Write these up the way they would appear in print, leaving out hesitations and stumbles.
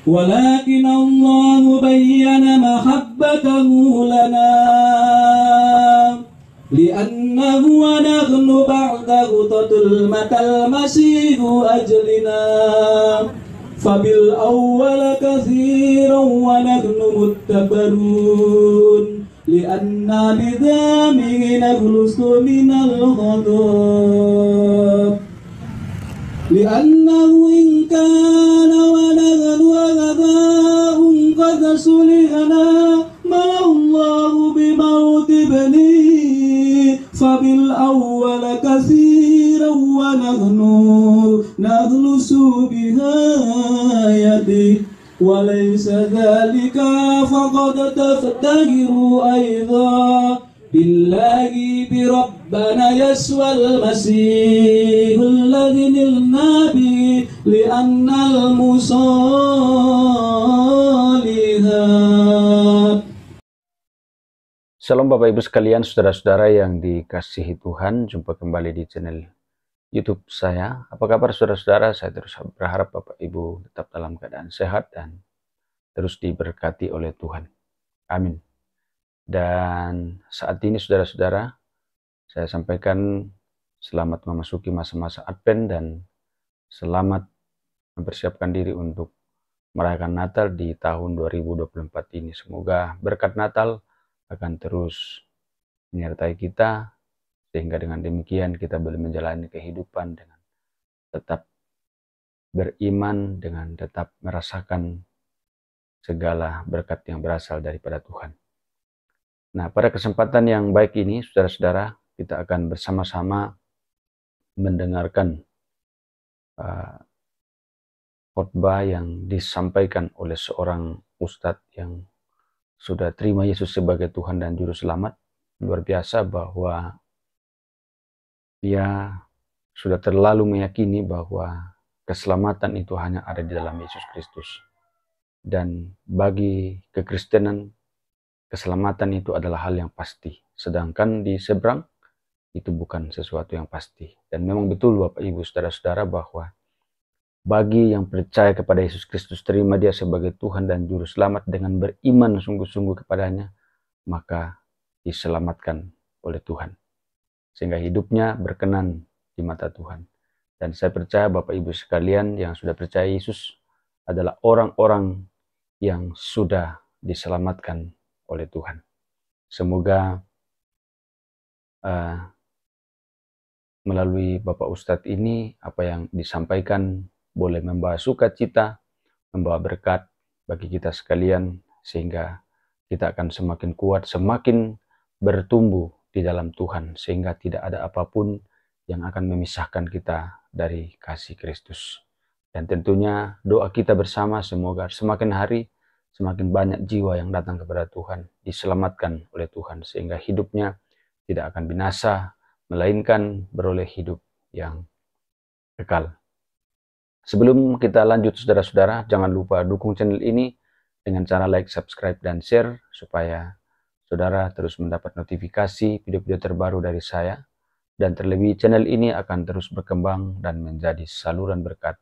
ولكن الله بين محبته لنا لأنه ونحن بعد غطة المتى المسيح أجلنا فبالأول كثيرا ونحن متبرون لأننا بذامه نخلص من الغضب لأنه إن كان ونحن أعداء قد صلحنا مع الله بموت ابنه فبالأول كثيرا ونحن نخلص بآياته وليس ذلك فقد تفتخروا أيضا بالله بربنا يسوع المسيح الذي نلنا به لأن المصالحات. Shalom Bapak Ibu sekalian, saudara-saudara yang dikasihi Tuhan, jumpa kembali di channel YouTube saya. Apa kabar saudara-saudara? Saya terus berharap Bapak Ibu tetap dalam keadaan sehat dan terus diberkati oleh Tuhan. Amin. Dan saat ini saudara-saudara, saya sampaikan selamat memasuki masa-masa Advent dan selamat mempersiapkan diri untuk merayakan Natal di tahun 2024 ini. Semoga berkat Natal akan terus menyertai kita, sehingga dengan demikian kita boleh menjalani kehidupan dengan tetap beriman, dengan tetap merasakan segala berkat yang berasal daripada Tuhan. Nah, pada kesempatan yang baik ini, saudara-saudara, kita akan bersama-sama mendengarkan khotbah yang disampaikan oleh seorang ustadz yang sudah terima Yesus sebagai Tuhan dan Juru Selamat. Luar biasa bahwa dia sudah terlalu meyakini bahwa keselamatan itu hanya ada di dalam Yesus Kristus. Dan bagi kekristenan, keselamatan itu adalah hal yang pasti. Sedangkan di seberang, itu bukan sesuatu yang pasti. Dan memang betul Bapak Ibu Saudara-saudara bahwa bagi yang percaya kepada Yesus Kristus, terima dia sebagai Tuhan dan Juru Selamat dengan beriman sungguh-sungguh kepadanya, maka diselamatkan oleh Tuhan. Sehingga hidupnya berkenan di mata Tuhan. Dan saya percaya Bapak Ibu sekalian yang sudah percaya Yesus adalah orang-orang yang sudah diselamatkan oleh Tuhan. Semoga melalui Bapak Ustadz ini, apa yang disampaikan boleh membawa sukacita, membawa berkat bagi kita sekalian, sehingga kita akan semakin kuat, semakin bertumbuh di dalam Tuhan, sehingga tidak ada apapun yang akan memisahkan kita dari kasih Kristus. Dan tentunya doa kita bersama semoga semakin hari, semakin banyak jiwa yang datang kepada Tuhan, diselamatkan oleh Tuhan, sehingga hidupnya tidak akan binasa, melainkan beroleh hidup yang kekal. Sebelum kita lanjut saudara-saudara, jangan lupa dukung channel ini dengan cara like, subscribe, dan share, supaya saudara terus mendapat notifikasi video-video terbaru dari saya. Dan terlebih channel ini akan terus berkembang dan menjadi saluran berkat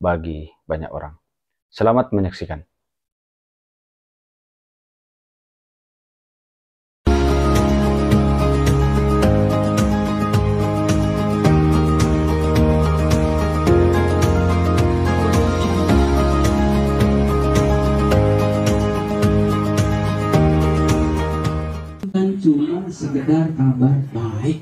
bagi banyak orang. Selamat menyaksikan. Cuma sekedar kabar baik,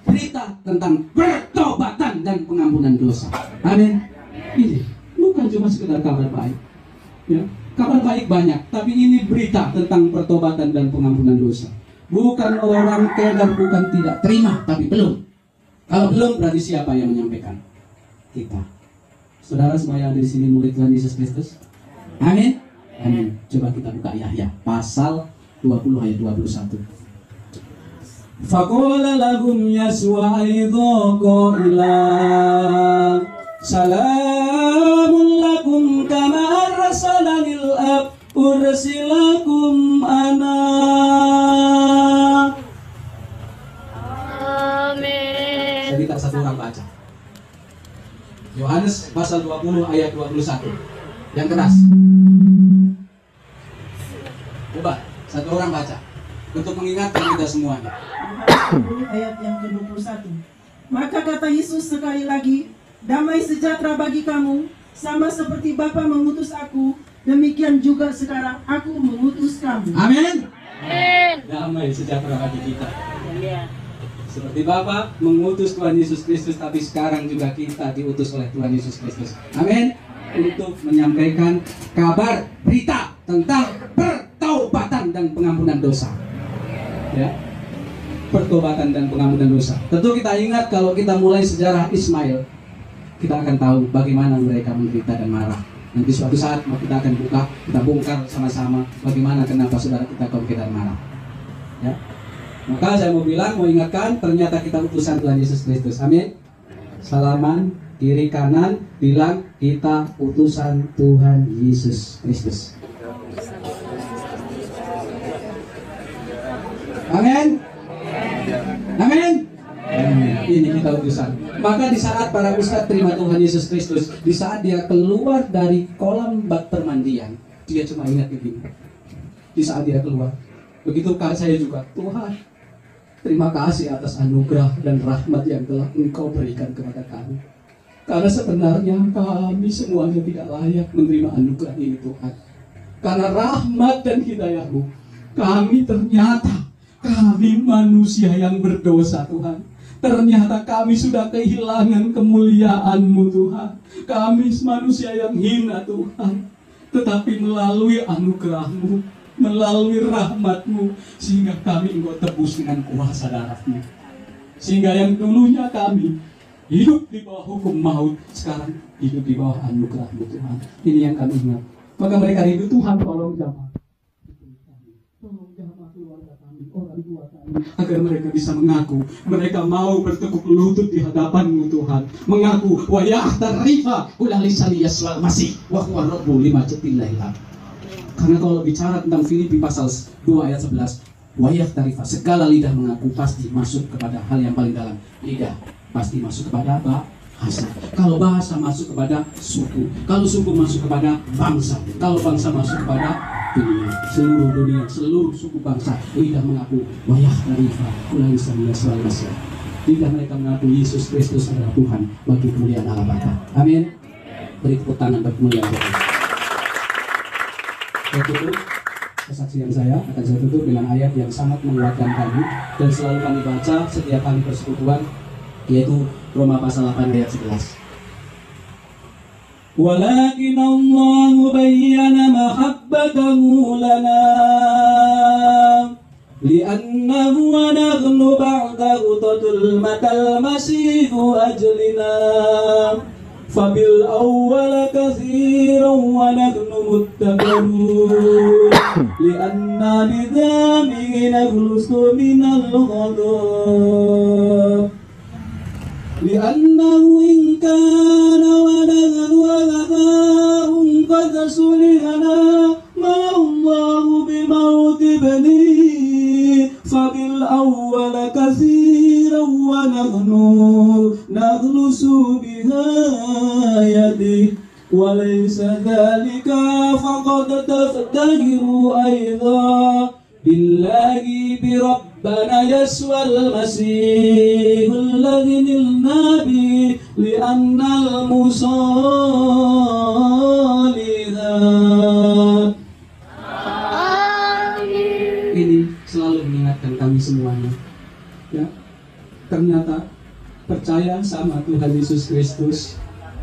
berita tentang pertobatan dan pengampunan dosa. Amin. Ini bukan cuma sekedar kabar baik, ya. Kabar baik banyak, tapi ini berita tentang pertobatan dan pengampunan dosa. Bukan orang kedar, bukan tidak terima, tapi belum. Kalau belum, berarti siapa yang menyampaikan? Kita. Saudara semua yang ada di sini murid Tuhan Yesus Kristus. Amin. Amin. Coba kita buka Yahya pasal 20 ayat 21. Faqala lahum Yaswa aidha qaila salamun lakum kama arsalanil ab ursilakum ana. Amin. Saya minta satu orang baca Yohanes pasal 20 ayat 21. Yang keras. Coba, satu orang baca. Untuk mengingatkan kita semuanya. Ayat yang ke-21. Maka kata Yesus sekali lagi, damai sejahtera bagi kamu, sama seperti Bapa mengutus aku, demikian juga sekarang aku mengutus kamu. Amin. Damai sejahtera bagi kita. Seperti Bapa mengutus Tuhan Yesus Kristus, tapi sekarang juga kita diutus oleh Tuhan Yesus Kristus. Amin. Untuk menyampaikan kabar berita tentang pertobatan dan pengampunan dosa. Ya. Pertobatan dan pengampunan dosa. Tentu kita ingat kalau kita mulai sejarah Ismail, kita akan tahu bagaimana mereka menderita dan marah. Nanti suatu saat kita akan kita bongkar sama-sama bagaimana kenapa saudara kita dan marah. Ya. Maka saya mau ingatkan, ternyata kita utusan Tuhan Yesus Kristus. Amin. Salaman kiri kanan, bilang kita utusan Tuhan Yesus Kristus. Amin. Amin. Ini kita utusan. Maka di saat para ustadz terima Tuhan Yesus Kristus, di saat dia keluar dari kolam bak permandian, dia cuma ingat begini. Di saat dia keluar, begitu saya juga, Tuhan, terima kasih atas anugerah dan rahmat yang telah Engkau berikan kepada kami. Karena sebenarnya kami semuanya tidak layak menerima anugerah ini, Tuhan. Karena rahmat dan hidayah-Mu, kami manusia yang berdosa, Tuhan. Ternyata kami sudah kehilangan kemuliaan-Mu, Tuhan. Kami manusia yang hina, Tuhan. Tetapi melalui anugerah-Mu, melalui rahmat-Mu, sehingga kami Engkau tebus dengan kuasa darah-Mu. Sehingga yang dulunya kami hidup di bawah hukum maut, sekarang hidup di bawah anugerah-Mu, Tuhan. Ini yang kami ingat. Maka mereka rindu, Tuhan, tolong jamaah keluarga kami, orang tua kami, agar mereka bisa mengaku, mereka mau bertekuk lutut di hadapan-Mu, Tuhan. Mengaku, wa yahtarifa ulali saliyaswal masih wa huwa rabbu lima jatillahilah. Karena kalau bicara tentang Filipi pasal 2 ayat 11, wa yahtarifa, segala lidah mengaku pasti masuk kepada hal yang paling dalam. Lidah pasti masuk kepada bahasa. Kalau bahasa masuk kepada suku, kalau suku masuk kepada bangsa, kalau bangsa masuk kepada dunia, seluruh suku bangsa, lidah mengaku wayah tarifah ulang sambil selesai. Lidah mereka mengaku Yesus Kristus adalah Tuhan bagi kemuliaan Allah Bapa. Amin. Beri tepuk tangan bagi kemuliaan Tuhan. Saya tutup kesaksian saya, akan saya tutup dengan ayat yang sangat menguatkan kami dan selalu kami baca setiap kali persekutuan, yaitu Roma pasal 8 ayat 11. ولكن الله بين محبته لنا لأنه ونحن بعد غطة المدى المسيح أجلنا فبالأول كثيرا ونحن متقون لأن بذنبه نخلص من الغضب لأنه إن كان ولدا وغثاء قد سلهنا ما الله بموت بنيه فبالأول كثيرا ونحن نخلص بآياته وليس ذلك فقد تفتخر أيضا بالله بربنا يسوع المسيح الذي نلنا به لأن المصالحات. Ini selalu mengingatkan kami semuanya, ya. Ternyata percaya sama Tuhan Yesus Kristus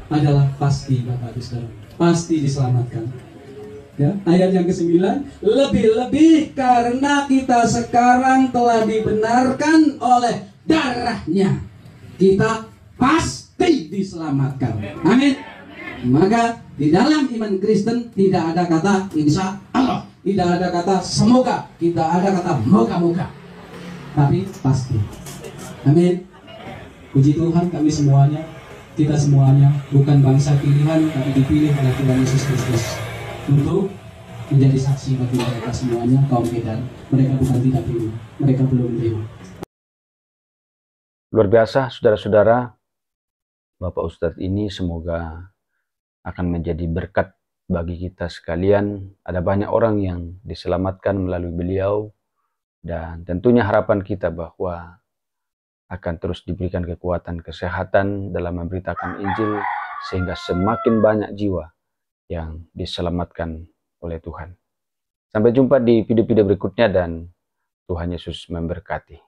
adalah pasti, Bapak Ibu Saudara, pasti diselamatkan. Ya, ayat yang ke-9, lebih-lebih karena kita sekarang telah dibenarkan oleh darahnya, kita pasti diselamatkan. Amin. Maka di dalam iman Kristen tidak ada kata insya Allah, tidak ada kata semoga, tidak ada kata moga-moga, tapi pasti. Amin. Puji Tuhan, kami semuanya, kita semuanya bukan bangsa pilihan, tapi dipilih oleh Tuhan Yesus Kristus untuk menjadi saksi bagi mereka semuanya, kaum Medan. Mereka bukan tidak pilih, mereka belum menerima. Luar biasa, saudara-saudara. Bapak Ustadz ini semoga akan menjadi berkat bagi kita sekalian. Ada banyak orang yang diselamatkan melalui beliau, dan tentunya harapan kita bahwa akan terus diberikan kekuatan, kesehatan dalam memberitakan Injil, sehingga semakin banyak jiwa yang diselamatkan oleh Tuhan. Sampai jumpa di video-video berikutnya, dan Tuhan Yesus memberkati.